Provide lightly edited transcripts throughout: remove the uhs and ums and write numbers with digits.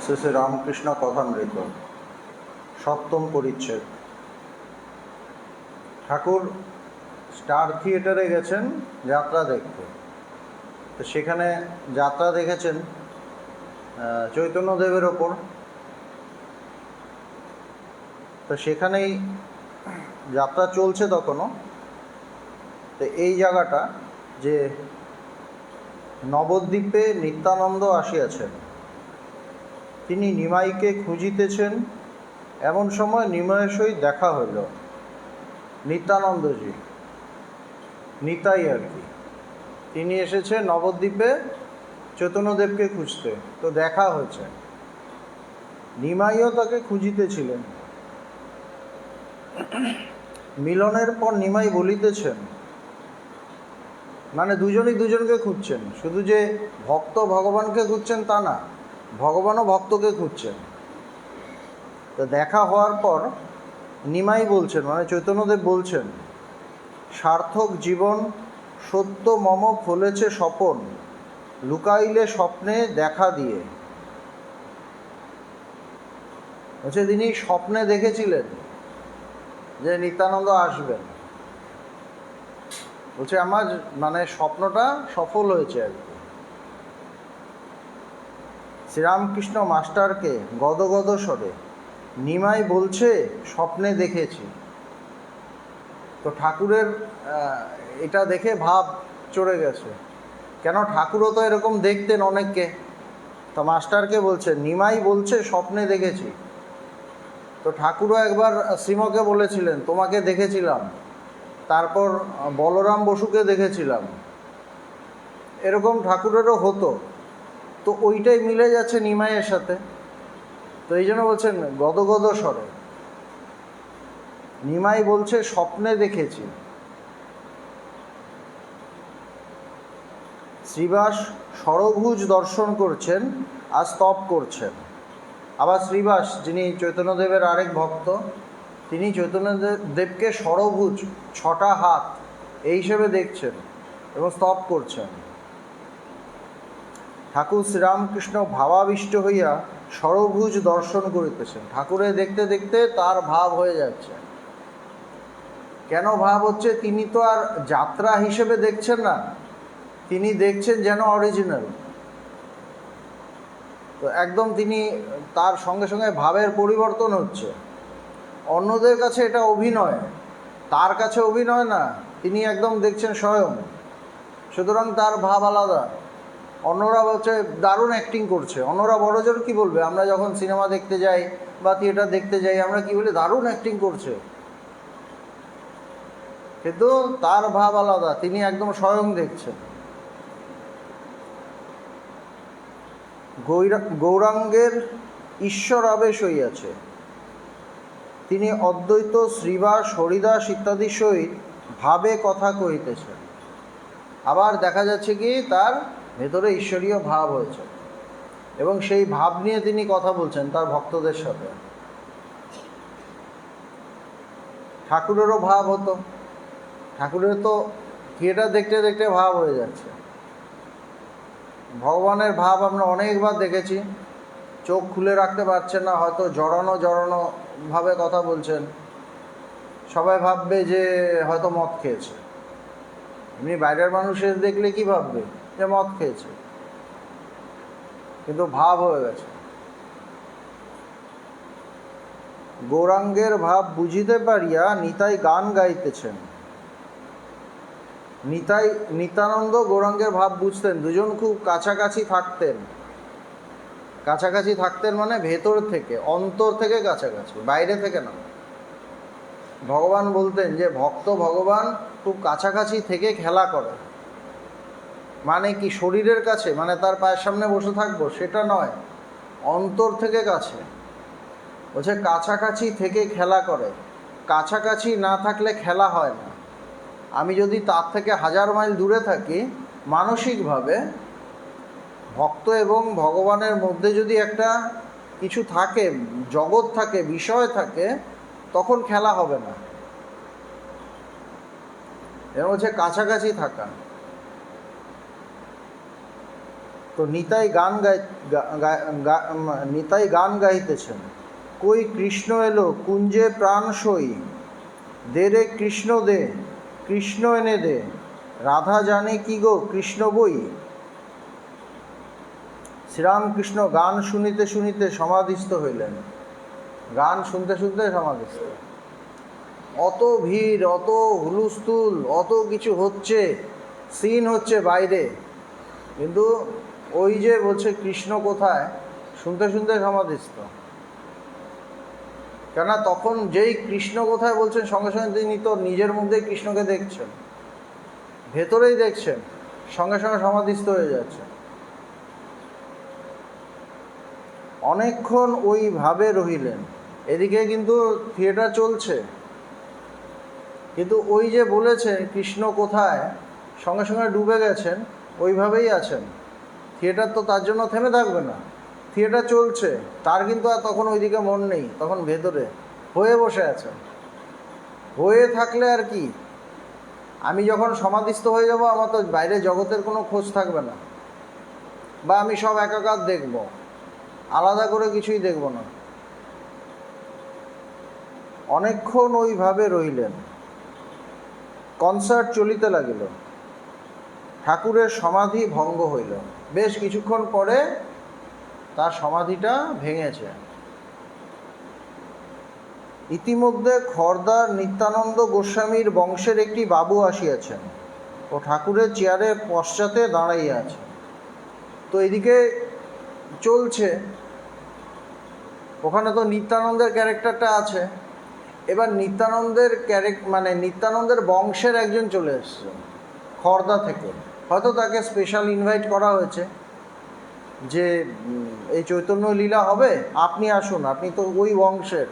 শ্রী শ্রী রামকৃষ্ণ কথামৃত সপ্তম পরিচ্ছেদ। ঠাকুর স্টার থিয়েটারে গেছেন যাত্রা দেখতে। তো সেখানে যাত্রা দেখেছেন চৈতন্যদেবের ওপর। তো সেখানেই যাত্রা চলছে তখনও। তো এই জায়গাটা যে নবদ্বীপে নিত্যানন্দ আসিয়াছেন, তিনি নিমাইকে খুঁজিতেছেন। এমন সময় নিমাইয়ের সহিত দেখা হইল। নিত্যানন্দজি, নিতাই আর কি, তিনি এসেছে নবদ্বীপে চৈতন্যদেবকে খুঁজতে। তো দেখা হয়েছে, নিমাইও তাকে খুঁজিতেছিলেন। মিলনের পর নিমাই বলিতেছেন, মানে দুজনই দুজনকে খুঁজছেন। শুধু যে ভক্ত ভগবানকে খুঁজছেন তা না, ভগবানও ভক্তকে খুঁজছেন। তো দেখা হওয়ার পর নিমাই বলছেন, মানে চৈতন্যদেব বলছেন, সার্থক জীবন সত্য মম ফলেছে স্বপন, লুকাইলে স্বপ্নে দেখা দিয়ে। বলছে তিনি স্বপ্নে দেখেছিলেন যে নিত্যানন্দ আসবেন। বলছে আমার মানে স্বপ্নটা সফল হয়েছে আর কি। শ্রীরামকৃষ্ণ মাস্টারকে গদগদ স্বরে নিমাই বলছে স্বপ্নে দেখেছি। তো ঠাকুরের এটা দেখে ভাব চড়ে গেছে, কেন ঠাকুরও তো এরকম দেখতেন অনেককে। তো মাস্টারকে বলছে নিমাই বলছে স্বপ্নে দেখেছি। তো ঠাকুরও একবার শ্রীমকে বলেছিলেন তোমাকে দেখেছিলাম, তারপর বলরাম বসুকে দেখেছিলাম, এরকম ঠাকুরেরও হতো। তো ওইটাই মিলে যাচ্ছে নিমাইয়ের সাথে। তো এই জন্য বলছেন গদগদ স্বরে নিমাই বলছে স্বপ্নে দেখেছি। শ্রীবাস ষড়ভুজ দর্শন করছেন আর স্তব করছেন। আবার শ্রীবাস, যিনি চৈতন্যদেবের আরেক ভক্ত, তিনি চৈতন্যদেবকে ষড়ভুজ, ছটা হাত এই হিসেবে দেখছেন এবং স্তব করছেন। ঠাকুর শ্রীরামকৃষ্ণ ভাবাবিষ্ট হইয়া ষড়ভুজ দর্শন করিতেছেন। ঠাকুরে দেখতে দেখতে তার ভাব হয়ে যাচ্ছে। কেন ভাব হচ্ছে? তিনি তো আর যাত্রা হিসেবে দেখছেন না, তিনি দেখছেন যেন অরিজিনাল। তো একদম তিনি তার সঙ্গে সঙ্গে ভাবের পরিবর্তন হচ্ছে। অন্যদের কাছে এটা অভিনয়, তার কাছে অভিনয় না, তিনি একদম দেখছেন স্বয়ং। সুতরাং তার ভাব আলাদা। অন্যরা বলছে দারুণ অ্যাক্টিং করছে, অন্যরা বড় জোর কী বলবে? আমরা যখন সিনেমা দেখতে যাই বা থিয়েটার দেখতে যাই, আমরা কি বলি? দারুণ অ্যাক্টিং করছে। কিন্তু তার ভাব আলাদা, তিনি একদম স্বয়ং দেখছেন। গৌরাঙ্গের ঈশ্বর আবেশ হইয়াছে। তিনি অদ্বৈত শ্রীবাস হরিদাস ইত্যাদি সহিত ভাবে কথা কহিতেছেন। আবার দেখা যাচ্ছে কি তার ভেতরে ঈশ্বরীয় ভাব হয়েছে এবং সেই ভাব নিয়ে তিনি কথা বলছেন তার ভক্তদের সাথে। ঠাকুরেরও ভাব হতো, ঠাকুরের তো থিয়েটার দেখতে দেখতে ভাব হয়ে যাচ্ছে। ভগবানের ভাব আমরা অনেকবার দেখেছি, চোখ খুলে রাখতে পারছেন না, হয়তো জড়ানো জড়ানোভাবে কথা বলছেন। সবাই ভাববে যে হয়তো মদ খেয়েছে। এমনি বাইরের মানুষের দেখলে কি ভাববে? যে মদ খেয়েছে, কিন্তু ভাব হয়ে গেছে। গৌরাঙ্গের ভাব বুঝিতে পারিয়া নিতাই গান গাইতেছেন। নিত্যানন্দ গৌরাঙ্গের ভাব বুঝতেন, দুজন খুব কাছাকাছি থাকতেন। কাছাকাছি থাকতেন মানে ভেতর থেকে, অন্তর থেকে কাছাকাছি, বাইরে থেকে না। ভগবান বলতেন যে ভক্ত ভগবান খুব কাছাকাছি থেকে খেলা করে। মানে কি শরীরের কাছে, মানে তার পায়ের সামনে বসে থাকবো সেটা নয়, অন্তর থেকে কাছে। বলছে কাছাকাছি থেকে খেলা করে। কাছাকাছি না থাকলে খেলা হয় না। আমি যদি তার থেকে 1000 মাইল দূরে থাকি, মানসিকভাবে ভক্ত এবং ভগবানের মধ্যে যদি একটা কিছু থাকে, জগৎ থাকে, বিষয় থাকে, তখন খেলা হবে না। এর হচ্ছে কাছাকাছি থাকা। তো নিতাই গান গাইতেছেন, কই কৃষ্ণ এলো কুঞ্জে প্রাণ সই, দে রে কৃষ্ণ দে, কৃষ্ণ এনে দে, রাধা জানে কি গো কৃষ্ণ বই। শ্রীরামকৃষ্ণ গান শুনিতে শুনিতে সমাধিস্থ হইলেন। গান শুনতে শুনতে সমাধিস্থ। অত ভিড়, অত হুলুস্থুল, অত কিছু হচ্ছে, সিন হচ্ছে বাইরে, কিন্তু ওই যে বলছে কৃষ্ণ কোথায়, শুনতে শুনতে সমাধিস্থ। কেননা তখন যেই কৃষ্ণ কোথায় বলছেন, সঙ্গে সঙ্গে তিনি তো নিজের মধ্যেই কৃষ্ণকে দেখছেন, ভেতরেই দেখছেন, সঙ্গে সঙ্গে সমাধিস্থ হয়ে যাচ্ছে। অনেকক্ষণ ওইভাবে রহিলেন। এদিকে কিন্তু থিয়েটার চলছে, কিন্তু ওই যে বলেছেন কৃষ্ণ কোথায়, সঙ্গে সঙ্গে ডুবে গেছেন, ওইভাবেই আছেন। থিয়েটার তো তার জন্য থেমে থাকবে না, থিয়েটার চলছে, তার কিন্তু আর তখন ওইদিকে মন নেই, তখন ভেতরে হয়ে বসে আছেন। হয়ে থাকলে আর কি, আমি যখন সমাধিস্থ হয়ে যাব, আমার তো বাইরে জগতের কোনো খোঁজ থাকবে না, বা আমি সব একাকার দেখব, আলাদা করে কিছুই দেখব না। অনেকক্ষণ ওইভাবে রইলেন। কনসার্ট চলিতে লাগিল। ঠাকুরের সমাধি ভঙ্গ হইল। বেশ কিছুক্ষণ পরে তার সমাধিটা ভেঙেছে। ইতিমধ্যে খর্দার নিত্যানন্দ গোস্বামীর বংশের একটি বাবু আসিয়াছেন ও ঠাকুরের চেয়ারের পশ্চাতে দাঁড়াইয়া আছে। তো এদিকে চলছে, ওখানে তো নিত্যানন্দের ক্যারেক্টারটা আছে। এবার নিত্যানন্দের নিত্যানন্দের বংশের একজন চলে এসছে খর্দা থেকে, হয়তো তাকে স্পেশাল ইনভাইট করা হয়েছে যে এই চৈতন্য লীলা হবে, আপনি আসুন, আপনি তো ওই বংশের,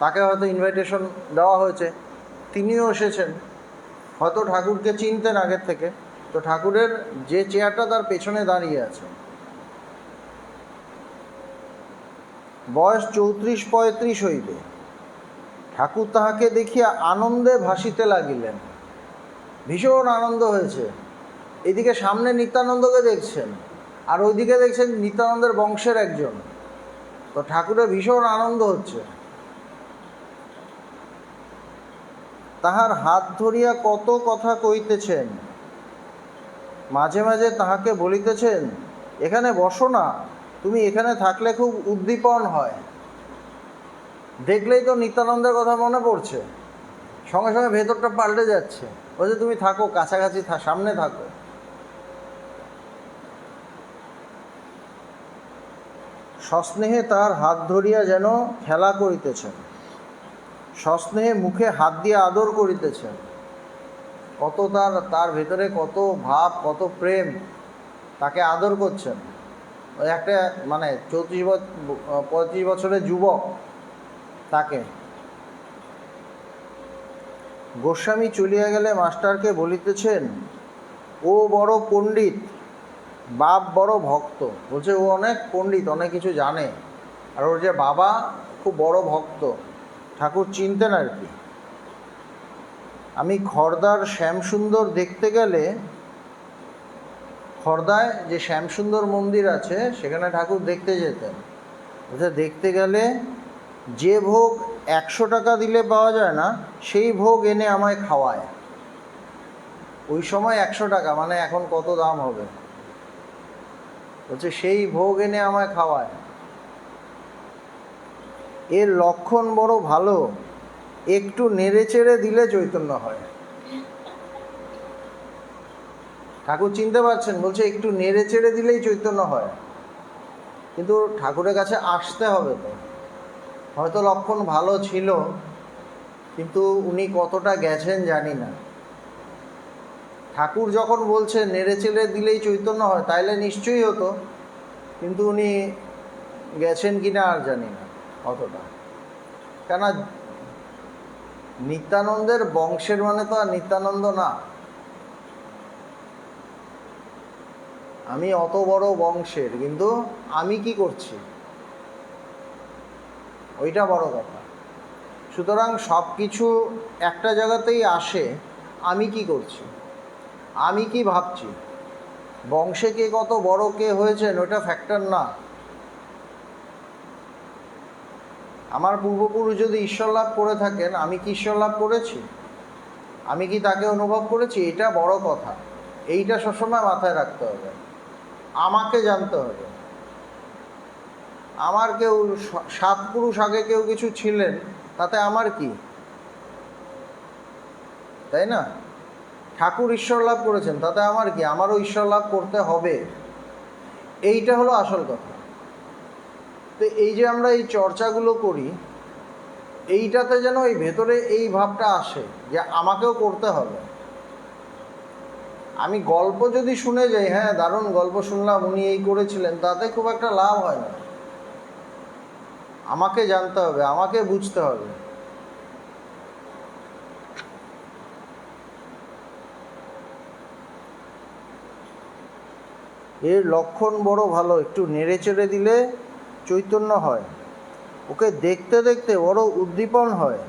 তাকে হয়তো ইনভাইটেশন দেওয়া হয়েছে, তিনিও এসেছেন, হয়তো ঠাকুরকে চিনতেন আগের থেকে। তো ঠাকুরের যে চেয়ারটা তার পেছনে দাঁড়িয়ে আছে। বয়স 34-35 হইবে। ঠাকুর তাহাকে দেখিয়া আনন্দে ভাসিতে লাগিলেন। ভীষণ আনন্দ হয়েছে। এদিকে সামনে নিত্যানন্দকে দেখছেন, আর ওইদিকে দেখছেন নিত্যানন্দের বংশের একজন। তো ঠাকুরের ভীষণ আনন্দ হচ্ছে। তাহার হাত ধরিয়া কত কথা কইতেছেন, মাঝে মাঝে তাহাকে বলিতেছেন, এখানে বসো না, তুমি এখানে থাকলে খুব উদ্দীপন হয়। দেখলেই তো নিত্যানন্দের কথা মনে পড়ছে, সঙ্গে সঙ্গে ভেতরটা পাল্টে যাচ্ছে, বলছে তুমি থাকো, কাছাকাছি সামনে থাকো। সস্নেহে তার হাত ধরিয়া যেন খেলা করিতেছেন, সস্নেহে মুখে হাত দিয়ে আদর করিতেছেন। কত তার ভেতরে কত ভাব, কত প্রেম, তাকে আদর করছেন। ওই একটা 35 বছরের যুবক, তাকে। গোস্বামী চলিয়া গেলে মাস্টারকে বলিতেছেন, ও বড় পণ্ডিত, বাপ বড় ভক্ত। বলছে ও অনেক পণ্ডিত, অনেক কিছু জানে, আর ওর যে বাবা খুব বড় ভক্ত, ঠাকুর চিনতেন আর কি। আমি খর্দার শ্যামসুন্দর দেখতে গেলে, খর্দায় যে শ্যামসুন্দর মন্দির আছে সেখানে ঠাকুর দেখতে যেতেন। বলছে দেখতে গেলে যে ভোগ 100 টাকা দিলে পাওয়া যায় না, সেই ভোগ এনে আমায় খাওয়ায়। ওই সময় 100 টাকা, মানে এখন কত দাম হবে। বলছে সেই ভোগ এনে আমায় খাওয়ায়। এর লক্ষণ বড় ভালো, একটু নেড়ে চেড়ে দিলে চৈতন্য হয়। ঠাকুর চিনতে পারছেন, বলছে একটু নেড়ে চেড়ে দিলেই চৈতন্য হয়। কিন্তু ঠাকুরের কাছে আসতে হবে তো। হয়তো লক্ষণ ভালো ছিল, কিন্তু উনি কতটা গেছেন জানি না। ঠাকুর যখন বলছে নেড়ে চেড়ে দিলেই চৈতন্য হয়, তাইলে নিশ্চয়ই হতো, কিন্তু উনি গেছেন কিনা আর জানি না অতটা। কেন নিত্যানন্দের বংশের মানে তো আর নিত্যানন্দ না। আমি অত বড় বংশের, কিন্তু আমি কি করছি, ওইটা বড় কথা। সুতরাং সব কিছু একটা জায়গাতেই আসে, আমি কি করছি, আমি কি ভাবছি, বংশে কে কত বড় কে হয়েছেন ওটা ফ্যাক্টর না। আমার পূর্বপুরুষ যদি ঈশ্বর লাভ করে থাকেন, আমি কি ঈশ্বর লাভ করেছি? আমি কি তাকে অনুভব করেছি? এটা বড় কথা। এইটা সবসময় মাথায় রাখতে হবে। আমাকে জানতে হবে। আমার কেউ 7 পুরুষ আগে কেউ কিছু ছিলেন, তাতে আমার কি, তাই না? ঠাকুর ঈশ্বর লাভ করেছেন, তাতে আমার কি? আমারও ঈশ্বর লাভ করতে হবে। এইটা হলো আসল কথা। তো এই যে আমরা এই চর্চাগুলো করি, এইটাতে যেন এই ভেতরে এই ভাবটা আসে যে আমাকেও করতে হবে। আমি গল্প যদি শুনে যাই, হ্যাঁ দারুণ গল্প শুনলাম, উনি এই করেছিলেন, তাতে খুব একটা লাভ হয় না। আমাকে জানতে হবে, আমাকে বুঝতে হবে। এর লক্ষণ বড় ভালো, একটু নেড়ে চেড়ে দিলে চৈতন্য হয়, ওকে দেখতে দেখতে বড় উদ্দীপন হয়।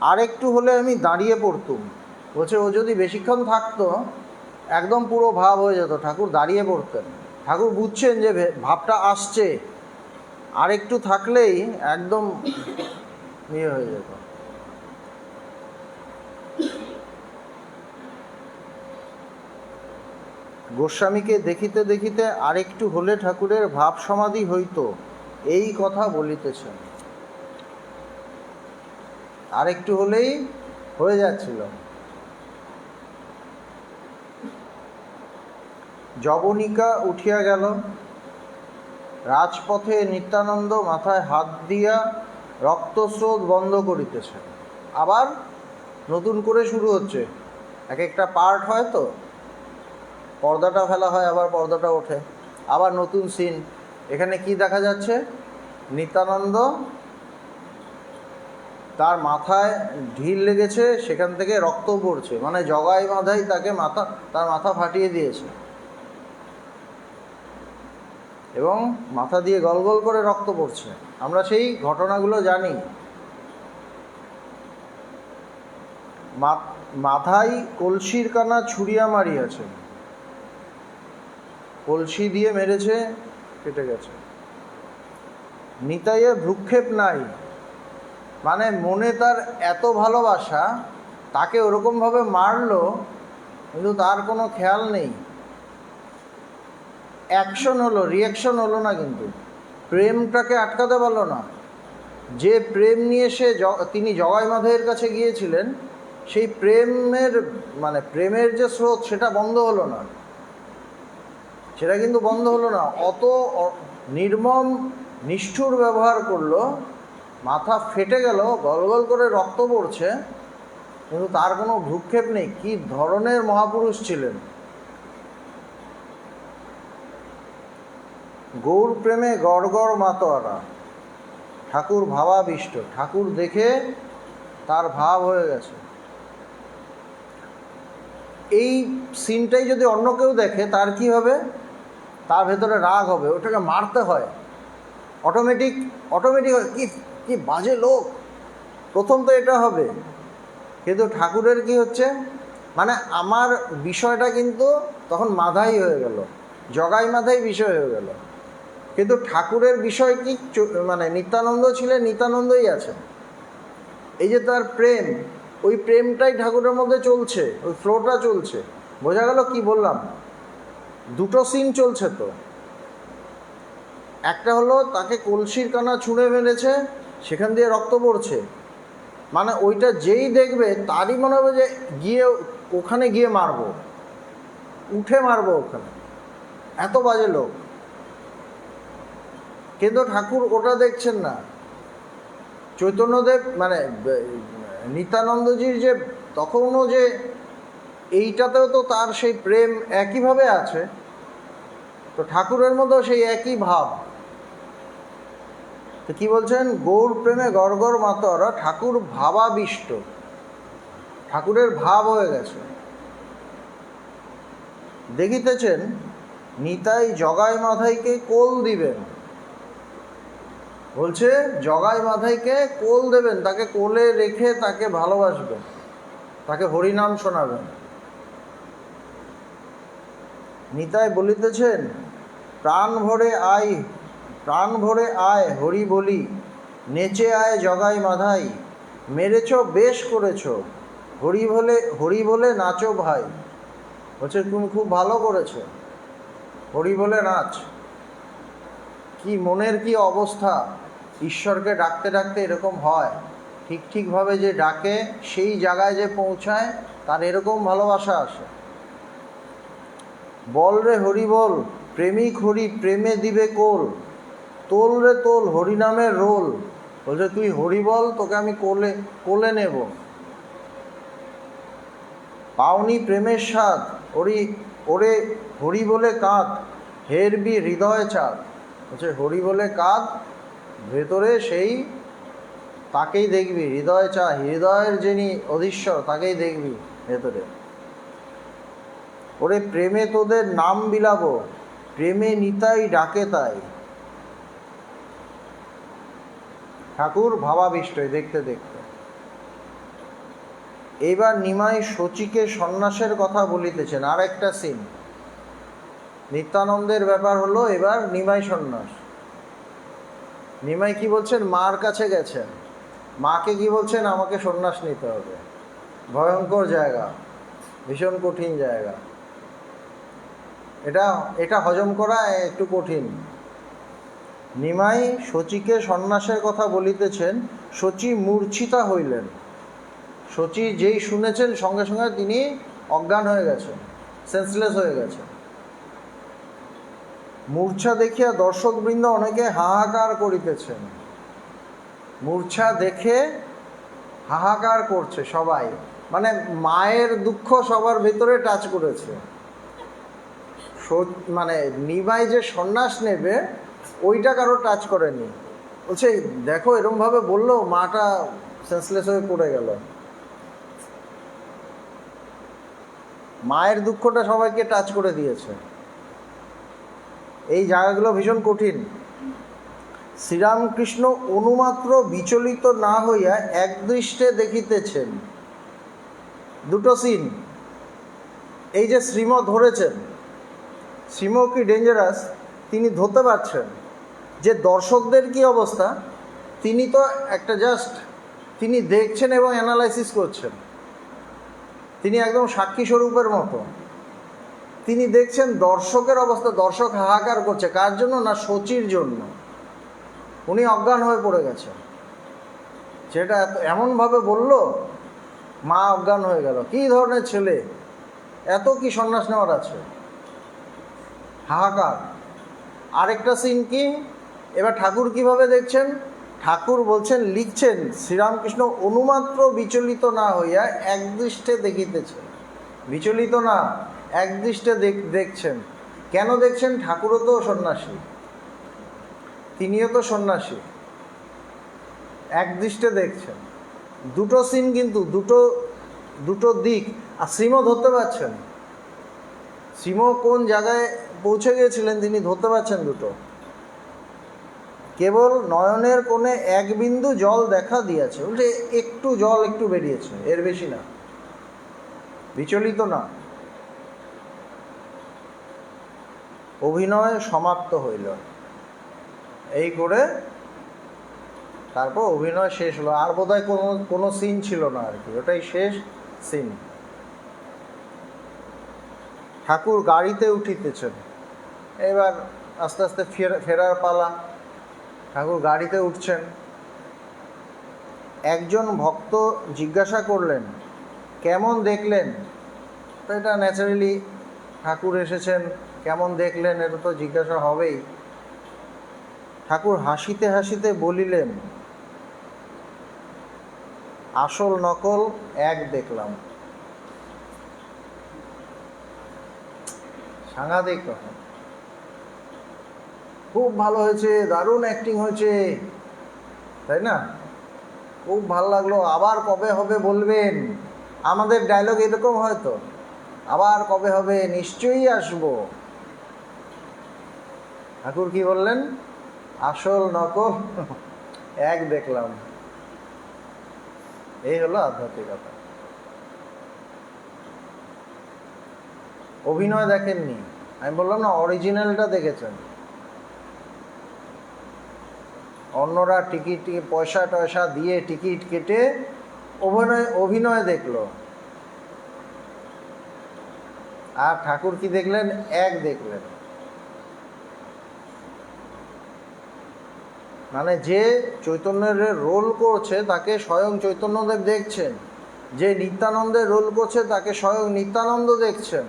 আর একটু হলে আমি দাঁড়িয়ে পড়তুম। বলছে ও যদি বেশিক্ষণ থাকতো একদম পুরো ভাব হয়ে যেত, ঠাকুর দাঁড়িয়ে পড়তেন। ঠাকুর বুঝছেন যে ভাবটা আসছে, আর একটু থাকলেই একদম ইয়ে হয়ে যেত। গোস্বামীকে দেখিতে দেখিতে আরেকটু হলে ঠাকুরের ভাব সমাধি হইত, এই কথা বলিতেছেন। আরেকটু হলেই হয়ে যাচ্ছিল। যবনিকা উঠিয়া গেল। রাজপথে নিত্যানন্দ মাথায় হাত দিয়া রক্তস্রোত বন্ধ করিতেছে। আবার নতুন করে শুরু হচ্ছে। এক একটা পার্ট হয় তো, পর্দাটা ফেলা হয়, আবার পর্দাটা ওঠে, আবার নতুন সিন। এখানে কি দেখা যাচ্ছে? নিত্যানন্দ, তার মাথায় ঢিল লেগেছে, সেখান থেকে রক্ত পড়ছে, মানে জগাই মাধাই তাকে তার মাথা ফাটিয়ে দিয়েছে, এবং মাথা দিয়ে গল গল করে রক্ত পড়ছে। আমরা সেই ঘটনাগুলো জানি। মাথায় কলসির কানা ছুরিয়া মারিয়াছে, কলসি দিয়ে মেরেছে, কেটে গেছে। নিতাইয়ে ভ্রুক্ষেপ নাই, মানে মনে তার এত ভালোবাসা, তাকে ওরকমভাবে মারলো কিন্তু তার কোনো খেয়াল নেই। অ্যাকশন হলো, রিয়াকশন হলো না, কিন্তু প্রেমটাকে আটকাতে পারলো না। যে প্রেম নিয়ে তিনি জগাই মাধবের কাছে গিয়েছিলেন, সেই প্রেমের যে স্রোত, সেটা বন্ধ হলো না। সেটা কিন্তু বন্ধ হলো না। অত নির্মম নিষ্ঠুর ব্যবহার করলো, মাথা ফেটে গেল, গল গল করে রক্ত পড়ছে, কিন্তু তার কোনো ভ্রুক্ষেপ নেই। কি ধরনের মহাপুরুষ ছিলেন! গৌর প্রেমে গড় গড় মাতোয়ারা। ঠাকুর ভাবাবিষ্ট, ঠাকুর দেখে তার ভাব হয়ে গেছে। এই সিনটাই যদি অন্য কেউ দেখে, তার কি হবে? তার ভেতরে রাগ হবে, ওটাকে মারতে হয়, অটোমেটিক কি কি বাজে লোক, প্রথম তো এটা হবে। কিন্তু ঠাকুরের কি হচ্ছে, মানে আমার বিষয়টা কিন্তু তখন মাধাই হয়ে গেল, জগাই মাধাই বিষয় হয়ে গেল। কিন্তু ঠাকুরের বিষয় কি, মানে নিত্যানন্দ ছিলেন, নিত্যানন্দই আছে। এই যে তার প্রেম, ওই প্রেমটাই ঠাকুরের মধ্যে চলছে, ওই ফ্লোটা চলছে। বোঝা গেল কি বললাম? দুটো সিন চলছে তো। একটা হলো তাকে কলসির কানা ছুঁড়ে মেরেছে, সেখান দিয়ে রক্ত পড়ছে, মানে ওইটা যেই দেখবে তারই মনে হবে যে ওখানে গিয়ে মারবো, উঠে মারবো ওখানে, এত বাজে লোক। কিন্তু ঠাকুর ওটা দেখছেন না। চৈতন্যদেব, মানে নিত্যানন্দজির যে তখনও যে এইটাতেও তো তার সেই প্রেম একইভাবে আছে, তো ঠাকুরের মধ্যেও সেই একই ভাব। তো কি বলছেন? গৌর প্রেমে গড় গড় মাতোয়ারা, ঠাকুর ভাবাবিষ্ট, ঠাকুরের ভাব হয়ে গেছে। দেখিতেছেন নিতাই জগাই মাধাইকে কোল দিবেন। বলছে জগাই মাধাইকে কোল দেবেন, তাকে কোলে রেখে তাকে ভালোবাসবেন, তাকে হরিনাম শোনাবেন। নিতাই বলিতেছেন, প্রাণ ভরে আয় হরি বলি, নেচে আয় জগাই মাধাই, মেরেছ বেশ করেছ, হরি বলে নাচো ভাই। বলছে তুমি খুব ভালো করেছো, হরি বলে নাচ। কি মনের কি অবস্থা! ঈশ্বরকে ডাকতে ডাকতে এরকম হয়, ঠিকভাবে যে ডাকে সেই জায়গায় যে পৌঁছায়, তার এরকম ভালোবাসা আসে। বল রে হরি বল, প্রেমিক হরি প্রেমে দিবে কোল, তোল রে তোল হরিনামের রোল। বলছে তুই হরি বল, তোকে আমি কোলে নেব। পাওনি প্রেমের স্বাদ, ওরে হরি বলে কাঁদ, হেরবি হৃদয় চাঁদ। বলছে হরি বলে কাঁদ, ভেতরে সেই তাকেই দেখবি, হৃদয়ের যিনি অধীশ্বর তাকেই দেখবি ভেতরে। ওরে প্রেমে তোদের নাম বিলাবো, প্রেমে নিতাই ডাকে তাই। ঠাকুর ভাবাবিষ্ট দেখতে দেখতে। এইবার নিমাই শচীকে সন্ন্যাসের কথা বলিতেছেন, আর একটা সিন। নিত্যানন্দের ব্যাপার হলো এবার নিমাই সন্ন্যাস। নিমাই কি বলছেন, মার কাছে গেছেন, মাকে কি বলছেন, আমাকে সন্ন্যাস নিতে হবে। ভয়ঙ্কর জায়গা, ভীষণ কঠিন জায়গা, এটা হজম করা একটু কঠিন। নিমাই শচীকে সন্ন্যাসের কথা বলিতেছেন, শচী মূর্ছিতা হইলেন। শচী যেই শুনেছেন সঙ্গে সঙ্গে তিনি অজ্ঞান হয়ে গেছেন, সেন্সলেস হয়ে গেছেন। মূর্ছা দেখিয়া দর্শকবৃন্দ অনেকে হাহাকার করিতেছেন। মূর্ছা দেখে হাহাকার করছে সবাই, মানে মায়ের দুঃখ সবার ভেতরে টাচ করেছে। মানে নিমাই যে সন্ন্যাস নেবে ওইটা কারো টাচ করেনি। বলছে দেখো এরমভাবে বললো, মাটা সেন্সলেস হয়ে পড়ে গেল। মায়ের দুঃখটা সবাইকে টাচ করে দিয়েছে। এই জায়গাগুলো ভীষণ কঠিন। শ্রীরামকৃষ্ণ অনুমাত্র বিচলিত না হইয়া একদৃষ্টে দেখিতেছেন। দুটো সিন। এই যে শ্রীম ধরেছেন, শ্রীম কি ডেঞ্জারাস তিনি ধরতে পারছেন, যে দর্শকদের কি অবস্থা তিনি তো একটা জাস্ট তিনি দেখছেন এবং অ্যানালাইসিস করছেন। তিনি একদম সাক্ষী স্বরূপের মতো। তিনি দেখছেন দর্শকের অবস্থা, দর্শক হাহাকার করছে কার জন্য, না শচীর জন্য। উনি অজ্ঞান হয়ে পড়ে গেছেন, যেটা এমনভাবে বলল মা অজ্ঞান হয়ে গেল। কী ধরনের ছেলে, এত কি সন্ন্যাস নেওয়ার আছে, হাহাকার। আরেকটা সিন কি, এবার ঠাকুর কিভাবে দেখছেন, ঠাকুর বলছেন, লিখছেন, শ্রীরামকৃষ্ণ অনুমাত্র বিচলিত না হইয়া একদৃষ্টে দেখিতেছেন। বিচলিত না, একদৃষ্টে দেখছেন। কেন দেখছেন, ঠাকুরও তো সন্ন্যাসী, তিনিও তো সন্ন্যাসী, একদৃষ্টে দেখছেন। দুটো সিন কিন্তু, দুটো দিক। আর শ্রীম ধরতে পারছেন, শ্রীম কোন জায়গায় পৌঁছে গিয়েছিলেন তিনি ধরতে পারছেন দুটো। কেবল নয়নের কোণে এক বিন্দু জল দেখা দিয়েছে, বলছে একটু জল একটু বেরিয়েছে, এর বেশি না, বিচলিত না। অভিনয় সমাপ্ত হইল। এই করে তারপর অভিনয় শেষ হলো। আর বোধহয় কোনো সিন ছিল না আর কি, ওটাই শেষ সিন। ঠাকুর গাড়িতে উঠিতেছেন, এবার আস্তে আস্তে ফেরার পালা। ঠাকুর গাড়িতে উঠছেন। একজন ভক্ত জিজ্ঞাসা করলেন, কেমন দেখলেন? তো এটা ন্যাচারালি, ঠাকুর এসেছেন, কেমন দেখলেন এটা তো জিজ্ঞাসা হবেই। ঠাকুর হাসিতে হাসিতে বলিলেন, আসল নকল এক দেখলাম। সাংঘাতিক কথা, খুব ভালো হয়েছে, দারুণ অ্যাক্টিং হয়েছে, তাই না? খুব ভালো লাগলো, আবার কবে হবে বলবেন। আমাদের ডায়লগ এরকম হয়তো, আবার কবে হবে, নিশ্চয়ই আসবো। ঠাকুর কি বললেন, আসল নকল এক দেখলাম। এই হলো আধ্যাত্মিকতা। অভিনয় দেখেননি, আমি বললাম না, অরিজিনালটা দেখেছেন। অন্যরা টিকিট পয়সা টয়সা দিয়ে টিকিট কেটে অভিনয় দেখলো, আর ঠাকুর কি দেখলেন? এক দেখলেন। মানে যে চৈতন্যের রোল করছে তাকে স্বয়ং চৈতন্যদেব দেখছেন, যে নিত্যানন্দের রোল করছে তাকে স্বয়ং নিত্যানন্দ দেখছেন।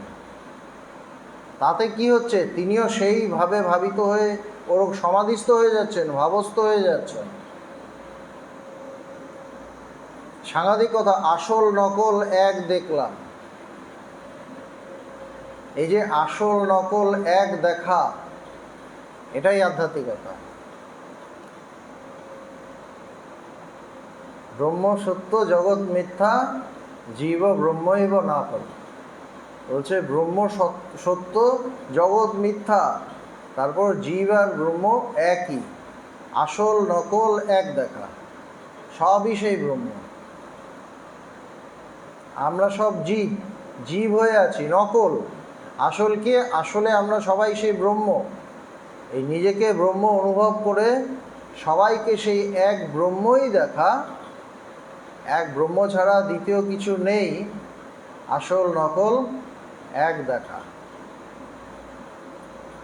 তাতে কি হচ্ছে? তিনিও সেইভাবে ভাবিত হয়ে ওর সমাধিস্থ হয়ে যাচ্ছেন, ভাবস্থ হয়ে যাচ্ছেন। সাংঘাতিক কথা। আসল নকল এক দেখলাম। এই যে আসল নকল এক দেখা, এটাই আধ্যাত্মিকতা। ব্রহ্ম সত্য জগৎ মিথ্যা, জীব ব্রহ্মৈব না পর। বলছে ব্রহ্ম সত্য, জগৎ মিথ্যা, তারপর জীব আর ব্রহ্ম একই। আসল নকল এক দেখা, সবই সেই ব্রহ্ম। আমরা সব জীব, জীব হয়ে আছি, নকল। আসল কি? আসলে আমরা সবাই সেই ব্রহ্ম। এই নিজেকে ব্রহ্ম অনুভব করে সবাইকে সেই এক ব্রহ্মই দেখা। এক ব্রহ্ম ছাড়া দ্বিতীয় কিছু নেই। আসল নকল এক দেখা।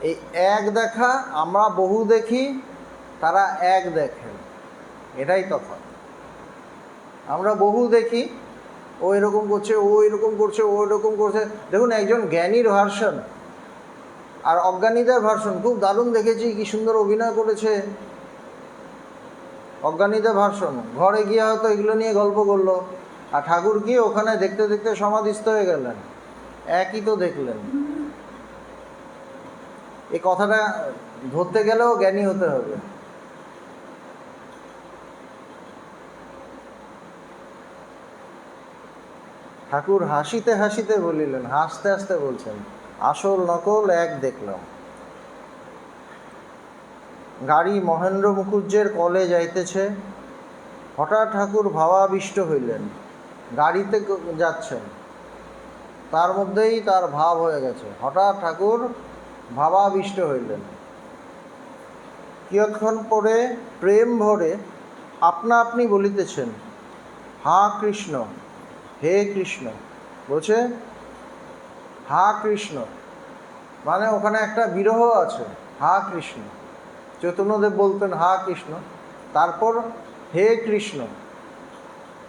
এই এক দেখা, আমরা বহু দেখি, তারা এক দেখেন, এটাই তফাৎ। আমরা বহু দেখি, ও এরকম করছে, ও এরকম করছে, ও এরকম করছে। দেখুন, একজন জ্ঞানীর ভার্সন আর অজ্ঞানীদের ভার্সন খুব দারুণ দেখেছি, কি সুন্দর অভিনয় করেছে। অজ্ঞানীদের ভার্সন ঘরে গিয়ে হয়তো এগুলো নিয়ে গল্প করলো, আর ঠাকুর গিয়ে ওখানে দেখতে দেখতে সমাধিস্থ হয়ে গেলেন। একই তো দেখলেন। এই কথাটা ধরতে গেলেও জ্ঞানী হতে হবে। ঠাকুর হাসিতে হাসিতে বলিলেন, হাসতে হাসতে বলছেন, আসল নকল এক দেখলাম। গাড়ি মহেন্দ্র মুখুজ্জের কলে যাইতেছে। হঠাৎ ঠাকুর ভাবাবিষ্ট হইলেন। গাড়িতে যাচ্ছেন, তার মধ্যেই তার ভাব হয়ে গেছে। হঠাৎ ঠাকুর ভাবাবিষ্ট হইলেন। কিয়ৎক্ষণ পরে প্রেম ভরে আপনা আপনি বলিতেছেন, হা কৃষ্ণ, হে কৃষ্ণ। বলছে হা কৃষ্ণ, মানে ওখানে একটা বিরহ আছে। হা কৃষ্ণ, চৈতন্যদেব বলতেন হা কৃষ্ণ, তারপর হে কৃষ্ণ,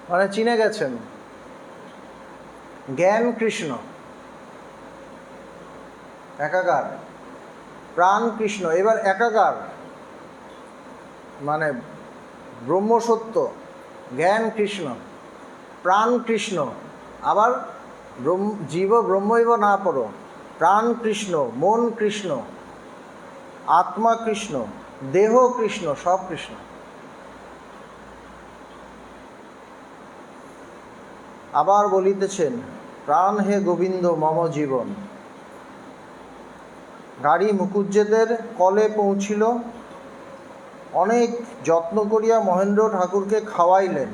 মানে চিনে গেছেন। জ্ঞান কৃষ্ণ, একাকার। প্রাণ কৃষ্ণ, এবার একাকার, মানে ব্রহ্মসত্য। জ্ঞান কৃষ্ণ, প্রাণ কৃষ্ণ, আবার জীব ব্রহ্মৈব না পড়ো, প্রাণ কৃষ্ণ, মন কৃষ্ণ, আত্মা কৃষ্ণ, দেহ কৃষ্ণ, সব কৃষ্ণ। আবার বলিতেছেন, প্রাণ হে গোবিন্দ মম জীবন। গাড়ি মুকুজ্জেদের কলে পৌঁছিল। অনেক যত্ন করিয়া মহেন্দ্র ঠাকুরকে খাওয়াইলেন।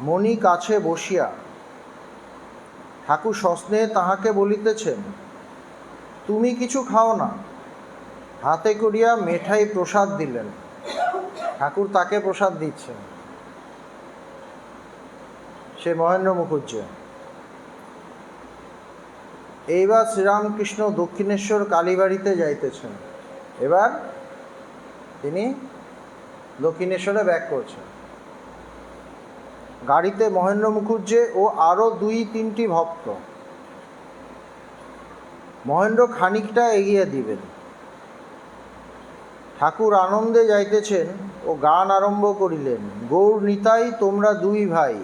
মণি কাছে বসিয়া ঠাকুর সস্নেহে তাহাকে বলিতেছেন, তুমি কিছু খাও না। হাতে করিয়া মেঠাই প্রসাদ দিলেন। ঠাকুর তাকে প্রসাদ দিচ্ছেন, সে মহেন্দ্র মুখুজ্জে। এইবার শ্রীরামকৃষ্ণ দক্ষিণেশ্বর কালীবাড়িতে যাইতেছেন। এবার তিনি দক্ষিণেশ্বরে ব্যাক করছেন। গাড়িতে মহেন্দ্র মুখুজ্জে ও আরও 2-3টি ভক্ত। মহেন্দ্র খানিকটা এগিয়ে দিবেন। ঠাকুর আনন্দে যাইতেছেন ও গান আরম্ভ করিলেন, গৌর নিতাই তোমরা দুই ভাই।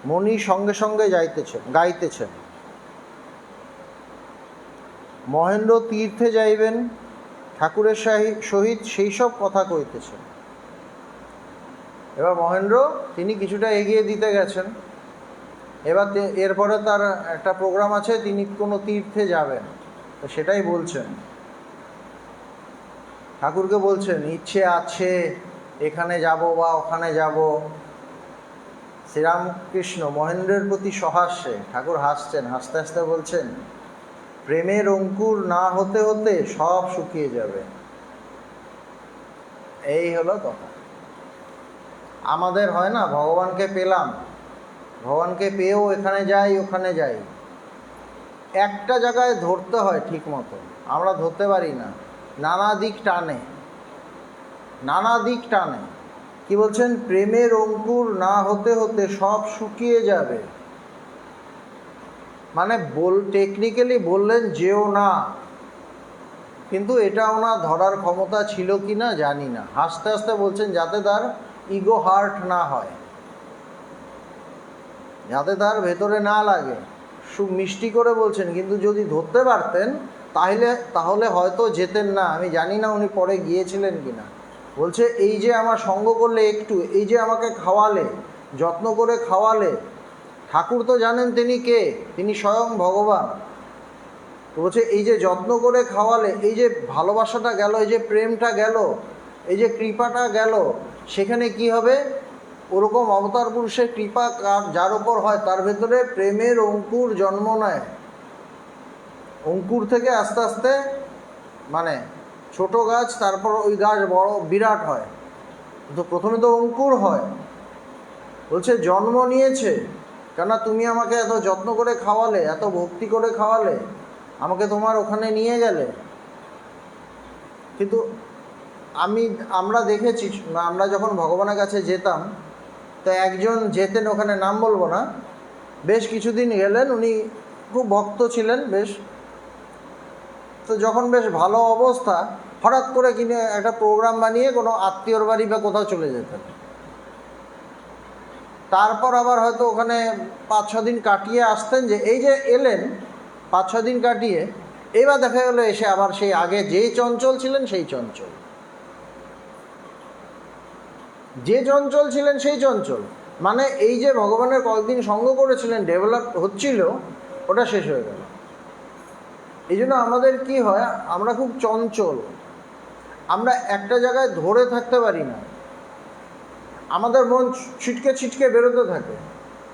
মণি সঙ্গে সঙ্গে গাইতেছেন। মহেন্দ্র তীর্থে যাইবেন, ঠাকুরের সহিত সেই সব কথা কইতেছেন। এবার মহেন্দ্র তিনি কিছুটা এগিয়ে দিতে গেছেন। এবার এরপরে তার একটা প্রোগ্রাম আছে, তিনি কোনো তীর্থে যাবেন, তো সেটাই বলছেন। ঠাকুরকে বলছেন ইচ্ছে আছে এখানে যাব বা ওখানে যাব। শ্রীরামকৃষ্ণ মহেন্দ্রের প্রতি সহাস্যে, ঠাকুর হাসছেন, হাসতে হাসতে বলছেন, প্রেমের অঙ্কুর না হতে হতে সব শুকিয়ে যাবে। এই হলো কথা। আমাদের হয় না, ভগবানকে পেলাম, ভগবানকে পেয়েও এখানে যাই ওখানে যাই, একটা জায়গায় ধরতে হয় ঠিক মতো, আমরা ধরতে পারি না, নানা দিক টানে, নানা দিক টানে। কি বলছেন? প্রেমের অঙ্কুর না হতে হতে সব শুকিয়ে যাবে। মানে টেকনিক্যালি বললেন যেও না, কিন্তু এটা ওনার ধরার ক্ষমতা ছিল কি না জানি না। হাসতে হাসতে বলছেন যাতে তার ইগো হার্ট না হয়, যাতে তার ভেতরে না লাগে, মিষ্টি করে বলছেন। কিন্তু যদি ধরতে পারতেন তাহলে হয়তো যেতেন না। আমি জানি না উনি পরে গিয়েছিলেন কি না। বলছে এই যে আমার সঙ্গ করলে একটু, এই যে আমাকে খাওয়ালে, যত্ন করে খাওয়ালে, ঠাকুর তো জানেন তিনি কে, তিনি স্বয়ং ভগবান। তো বলছে এই যে যত্ন করে খাওয়ালে, এই যে ভালোবাসাটা গেল, এই যে প্রেমটা গেল, এই যে কৃপাটা গেল, সেখানে কি হবে? ওরকম অবতার পুরুষের কৃপা যার ওপর হয় তার ভেতরে প্রেমের অঙ্কুর জন্ম নেয়। অঙ্কুর থেকে আস্তে আস্তে মানে ছোট গাছ, তারপর ওই গাছ বড় বিরাট হয়। তো প্রথমে তো অঙ্কুর হয়। বলছে জন্ম নিয়েছে, কেননা তুমি আমাকে এত যত্ন করে খাওয়ালে, এত ভক্তি করে খাওয়ালে, আমাকে তোমার ওখানে নিয়ে গেলে। কিন্তু আমরা দেখেছি, আমরা যখন ভগবানের কাছে যেতাম, তো একজন যেতেন, ওখানে নাম বলবো না, বেশ কিছুদিন গেলেন, উনি খুব ভক্ত ছিলেন বেশ। তো যখন বেশ ভালো অবস্থা, হঠাৎ করে কিনে একটা প্রোগ্রাম বানিয়ে কোনো আত্মীয়র বাড়ি বা কোথাও চলে যেতেন। তারপর আবার হয়তো ওখানে 5-6 দিন কাটিয়ে আসতেন, যে এই যে এলেন 5-6 দিন কাটিয়ে, এবার দেখা গেলো এসে আবার সেই আগে যেই চঞ্চল ছিলেন সেই চঞ্চল, যে চঞ্চল ছিলেন সেই চঞ্চল। মানে এই যে ভগবানের কয়েকদিন সঙ্গ করেছিলেন, ডেভেলপ হচ্ছিল, ওটা শেষ হয়ে গেল। এই জন্য আমাদের কি হয়, আমরা খুব চঞ্চল, আমরা একটা জায়গায় ধরে থাকতে পারি না, আমাদের মন ছিটকে ছিটকে বেরোতে থাকে,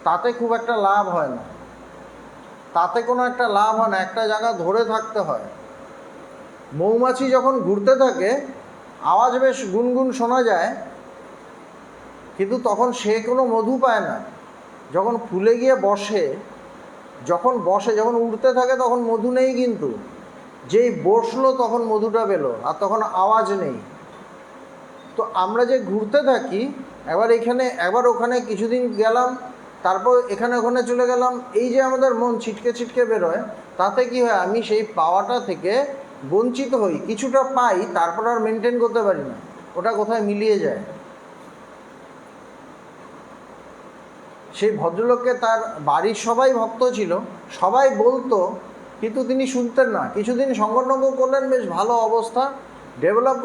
তাতে খুব একটা লাভ হয় না, তাতে কোনো একটা লাভ হয় না, একটা জায়গা ধরে থাকতে হয়। মৌমাছি যখন ঘুরতে থাকে, আওয়াজ বেশ গুনগুন শোনা যায়, কিন্তু তখন সে কোনো মধু পায় না। যখন ফুলে গিয়ে বসে, যখন উড়তে থাকে তখন মধু নেই, কিন্তু যেই বসলো তখন মধুটা পেলো, আর তখন আওয়াজ নেই। তো আমরা যে ঘুরতে থাকি, একবার এখানে একবার ওখানে, কিছুদিন গেলাম, তারপর এখানে ওখানে চলে গেলাম, এই যে আমাদের মন ছিটকে ছিটকে বেরোয়, তাতে কি হয়, আমি সেই পাওয়াটা থেকে বঞ্চিত হই। কিছুটা পাই, তারপর আর মেনটেন করতে পারি না, ওটা কোথায় মিলিয়ে যায়। সেই ভদ্রলোককে তার বাড়ির সবাই ভক্ত ছিল, সবাই বলতো, কিন্তু তিনি শুনতেন না। কিছুদিন সঙ্গটঙ্গ করলেন, বেশ ভালো অবস্থা, ডেভেলপ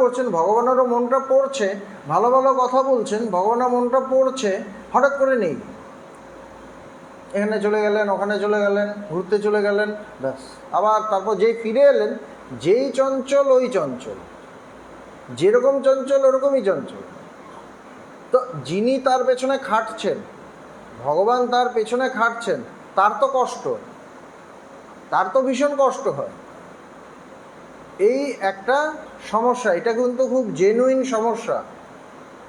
করছেন, ভগবানেরও মনটা পড়ছে, ভালো ভালো কথা বলছেন, ভগবানের মনটা পড়ছে, হঠাৎ করে নেই। এখানে চলে গেলেন, ওখানে চলে গেলেন, ঘুরতে চলে গেলেন, ব্যাস। আবার তারপর যেই ফিরে এলেন, যেই চঞ্চল ওই চঞ্চল, যেরকম চঞ্চল ওরকমই চঞ্চল। তো যিনি তার পেছনে খাটছেন, ভগবান তার পেছনে খাটছেন, তার তো কষ্ট, তার তো ভীষণ কষ্ট হয়। এই একটা সমস্যা, এটা কিন্তু খুব জেনুইন সমস্যা।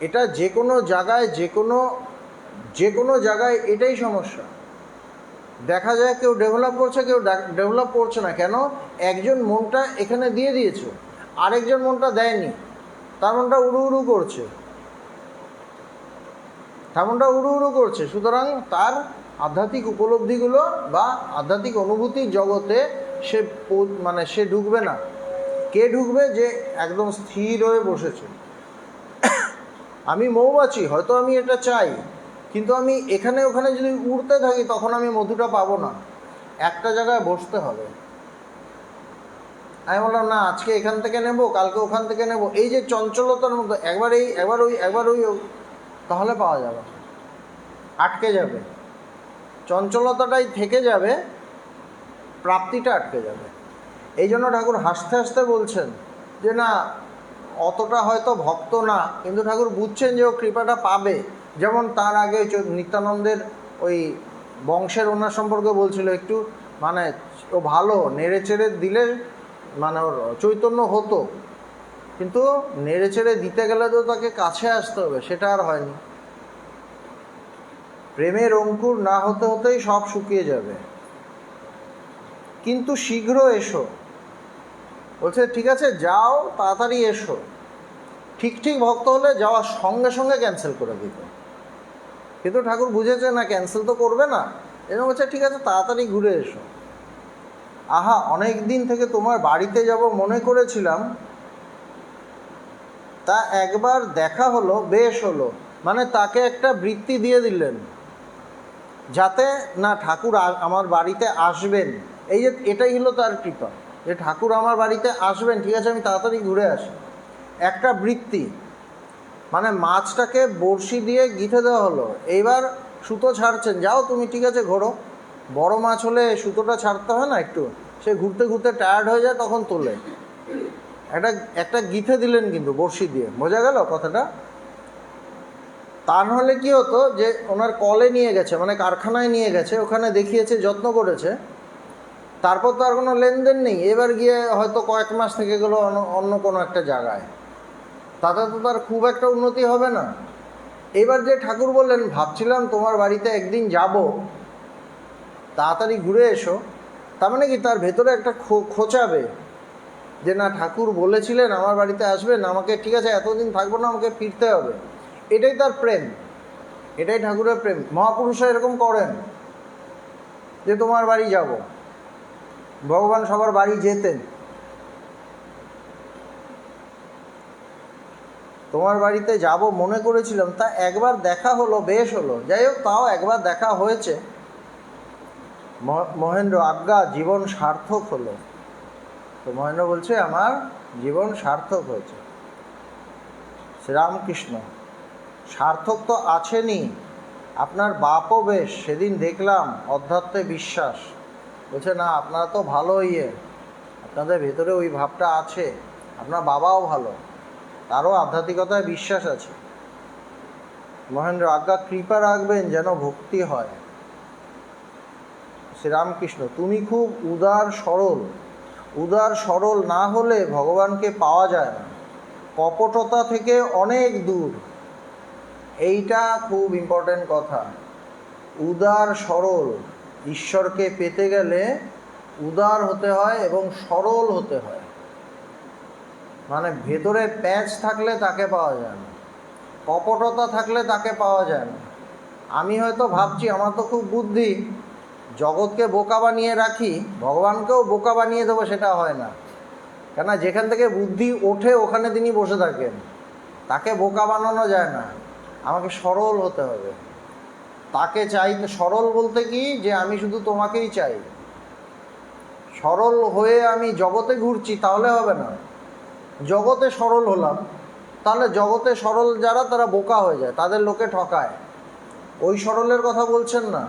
এটা যে কোনো জায়গায়, যে কোনো জায়গায় এটাই সমস্যা। দেখা যায় কেউ ডেভেলপ করছে, কেউ ডেভেলপ করছে না। কেন? একজন মনটা এখানে দিয়ে দিয়েছে, আরেকজন মনটা দেয়নি, তার মনটা উড়ু উড়ু করছে, সুতরাং তার আধ্যাত্মিক উপলব্ধিগুলো বা আধ্যাত্মিক অনুভূতির জগতে সে ঢুকবে না। কে ঢুকবে? যে একদম স্থির হয়ে বসেছে। আমি মৌমাছি, হয়তো আমি এটা চাই, কিন্তু আমি এখানে ওখানে যদি উড়তে থাকি, তখন আমি মধুটা পাবো না। একটা জায়গায় বসতে হবে। আমি বললাম না, আজকে এখান থেকে নেব, কালকে ওখান থেকে নেব, এই যে চঞ্চলতার মধ্যে একবার এই একবার ওই, তাহলে পাওয়া যাবে, আটকে যাবে, চঞ্চলতাটাই থেকে যাবে, প্রাপ্তিটা আটকে যাবে। এই জন্য ঠাকুর হাসতে হাসতে বলছেন যে না, অতটা হয়তো ভক্ত না, কিন্তু ঠাকুর বুঝছেন যে ও কৃপাটা পাবে। যেমন তার আগে নিত্যানন্দের ওই বংশের ওনার সম্পর্কে বলছিল, একটু মানে ও ভালো, নেড়ে চেড়ে দিলে মানে ওর চৈতন্য হতো, কিন্তু নেড়ে চেড়ে দিতে গেলে তো তাকে কাছে আসতে হবে, সেটা আর হয়নি। প্রেমের অঙ্কুর না হতে হতেই সব শুকিয়ে যাবে। কিন্তু শীঘ্র এসো। বলছে ঠিক আছে যাও, তাড়াতাড়ি এসো। ঠিক ঠিক ভক্ত হলে যাওয়ার সঙ্গে সঙ্গে ক্যান্সেল করে দিত, কিন্তু ঠাকুর বুঝেছে না, ক্যান্সেল তো করবে না, এরকম বলছে ঠিক আছে তাড়াতাড়ি ঘুরে এসো। আহা, অনেক দিন থেকে তোমার বাড়িতে যাব মনে করেছিলাম, তা একবার দেখা হলো, বেশ হলো। মানে তাকে একটা বৃত্তি দিয়ে দিলেন, যাতে না ঠাকুর আমার বাড়িতে আসবেন। এই যে এটাই হলো তার কৃপা, যে ঠাকুর আমার বাড়িতে আসবেন, ঠিক আছে আমি তাড়াতাড়ি ঘুরে আসি। একটা বৃত্তি, মানে মাছটাকে বড়শি দিয়ে গিঁথে দেওয়া হলো, এইবার সুতো ছাড়ছেন, যাও তুমি ঠিক আছে ঘোরো। বড় মাছ হলে সুতোটা ছাড়তে হয় না একটু, সে ঘুরতে ঘুরতে টায়ার্ড হয়ে যায়, তখন তোলে। একটা একটা গিঁথে দিলেন কিন্তু বড়শি দিয়ে, বোঝা গেল কথাটা? তা নাহলে কী হতো, যে ওনার কলে নিয়ে গেছে, মানে কারখানায় নিয়ে গেছে, ওখানে দেখিয়েছে, যত্ন করেছে, তারপর তো আর কোনো লেনদেন নেই, এবার গিয়ে হয়তো কয়েক মাস থেকে গেলো অন্য কোনো একটা জায়গায়, তাতে তো তার খুব একটা উন্নতি হবে না। এবার যে ঠাকুর বললেন ভাবছিলাম তোমার বাড়িতে একদিন যাব, তাড়াতাড়ি ঘুরে এসো, তার মানে কি তার ভেতরে একটা খোঁচাবে, যে না ঠাকুর বলেছিলেন আমার বাড়িতে আসবেন, আমাকে ঠিক আছে এতদিন থাকবো না, আমাকে ফিরতে হবে। এটাই তার প্রেম, এটাই ঠাকুরের প্রেম। মহাপুরুষরা এরকম করেন, যে তোমার বাড়ি যাব। ভগবান সবার বাড়ি যেতেন, তোমার বাড়িতে যাব মনে করেছিলাম, তা একবার দেখা হলো, বেশ হলো। যাই হোক, তাও একবার দেখা হয়েছে। মহেন্দ্র আজ্ঞা, জীবন সার্থক হলো। তো মহেন্দ্র বলছে আমার জীবন সার্থক হয়েছে। শ্রীরামকৃষ্ণ, সার্থক তো আছেনই, আপনার বাপও বেশ, সেদিন দেখলাম অধ্যাত্মে বিশ্বাস। বলছে না, আপনারা তো ভালো, আপনাদের ভেতরে ওই ভাবটা আছে, আপনার বাবাও ভালো, তারও আধ্যাত্মিকতায় বিশ্বাস আছে। মহেন্দ্র আজ্ঞা, কৃপা রাখবেন যেন ভক্তি হয়। শ্রীরামকৃষ্ণ, তুমি খুব উদার সরল, উদার সরল না হলে ভগবানকে পাওয়া যায় না, কপটতা থেকে অনেক দূর। এইটা খুব ইম্পর্টেন্ট কথা। উদার সরল, ঈশ্বরকে পেতে গেলে উদার হতে হয় এবং সরল হতে হয়। মানে ভেতরে প্যাঁচ থাকলে তাকে পাওয়া যায় না, কপটতা থাকলে তাকে পাওয়া যায় না। আমি হয়তো ভাবছি আমার তো খুব বুদ্ধি, জগৎকে বোকা বানিয়ে রাখি, ভগবানকেও বোকা বানিয়ে দেবো, সেটা হয় না। কেননা যেখান থেকে বুদ্ধি ওঠে ওখানে তিনি বসে থাকেন, তাকে বোকা বানানো যায় না। আমাকে সরল হতে হবে, তাকে চাই। সরল বলতে কি, যে আমি শুধু তোমাকেই চাই। সরল হয়ে আমি জগতে ঘুরছি তাহলে হবে না। জগতে সরল হলাম, তাহলে জগতে সরল যারা, তারা বোকা হয়ে যায়, তাদের লোকে ঠকায়। ওই সরলের কথা বলছেন না,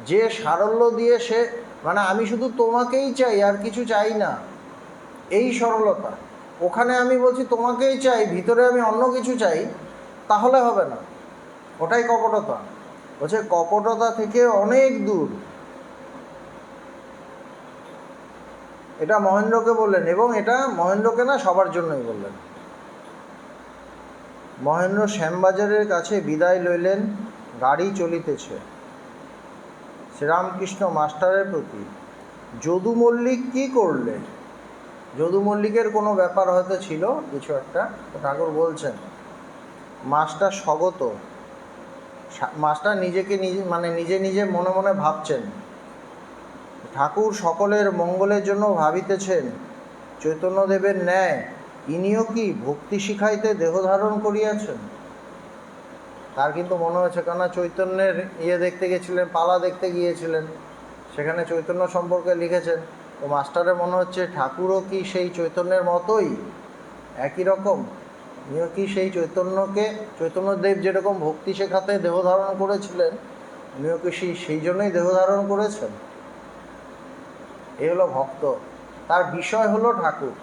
যে সারল্য দিয়ে সে মানে আমি শুধু তোমাকেই চাই, আর কিছু চাই না, এই সরলতা। ওখানে আমি বলছি তোমাকেই চাই, ভিতরে আমি অন্য কিছু চাই, তাহলে হবে না, ওটাই কপটতা। বলছে কপটতা থেকে অনেক দূর। এটা মহেন্দ্রকে বললেন, এবং এটা মহেন্দ্রকে না, সবার জন্যই বললেন। মহেন্দ্র শ্যামবাজারের কাছে বিদায় লইলেন, গাড়ি চলিতেছে। শ্রীরামকৃষ্ণ মাস্টারের প্রতি, যদু মল্লিক কী করলে? যদু মল্লিকের কোনো ব্যাপার হয়তো ছিল, কিছু একটা। ঠাকুর বলছেন মাস্টার স্বগত, মাস্টার নিজেকে নিজে মানে নিজে নিজে মনে মনে ভাবছেন, ঠাকুর সকলের মঙ্গলের জন্য ভাবিতেছেন, চৈতন্যদেবের ন্যায় ইনিও কি ভক্তি শিখাইতে দেহ ধারণ করিয়াছেন। তার কিন্তু মনে হয়েছে, কেননা চৈতন্যের দেখতে গেছিলেন, পালা দেখতে গিয়েছিলেন, সেখানে চৈতন্য সম্পর্কে লিখেছেন। তো মাস্টারের মনে হচ্ছে ঠাকুরও কি সেই চৈতন্যের মতোই, একই রকম, উনিও কি সেই চৈতন্যদেব যেরকম ভক্তি শেখাতে দেহ ধারণ করেছিলেন, উনিও কি সেই জন্যই দেহ ধারণ করেছেন। এ হলো ভক্ত, তার বিষয় হলো ঠাকুর,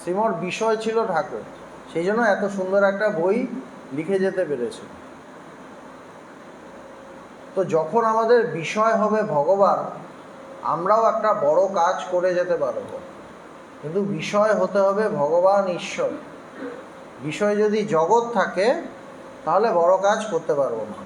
শ্রীমর বিষয় ছিল ঠাকুর, সেই জন্য এত সুন্দর একটা বই লিখে যেতে পেরেছে। তো যখন আমাদের বিষয় হবে ভগবান, আমরাও একটা বড় কাজ করে যেতে পারবো, কিন্তু বিষয় হতে হবে ভগবান ঈশ্বর। বিষয় যদি জগৎ থাকে তাহলে বড় কাজ করতে পারবো না।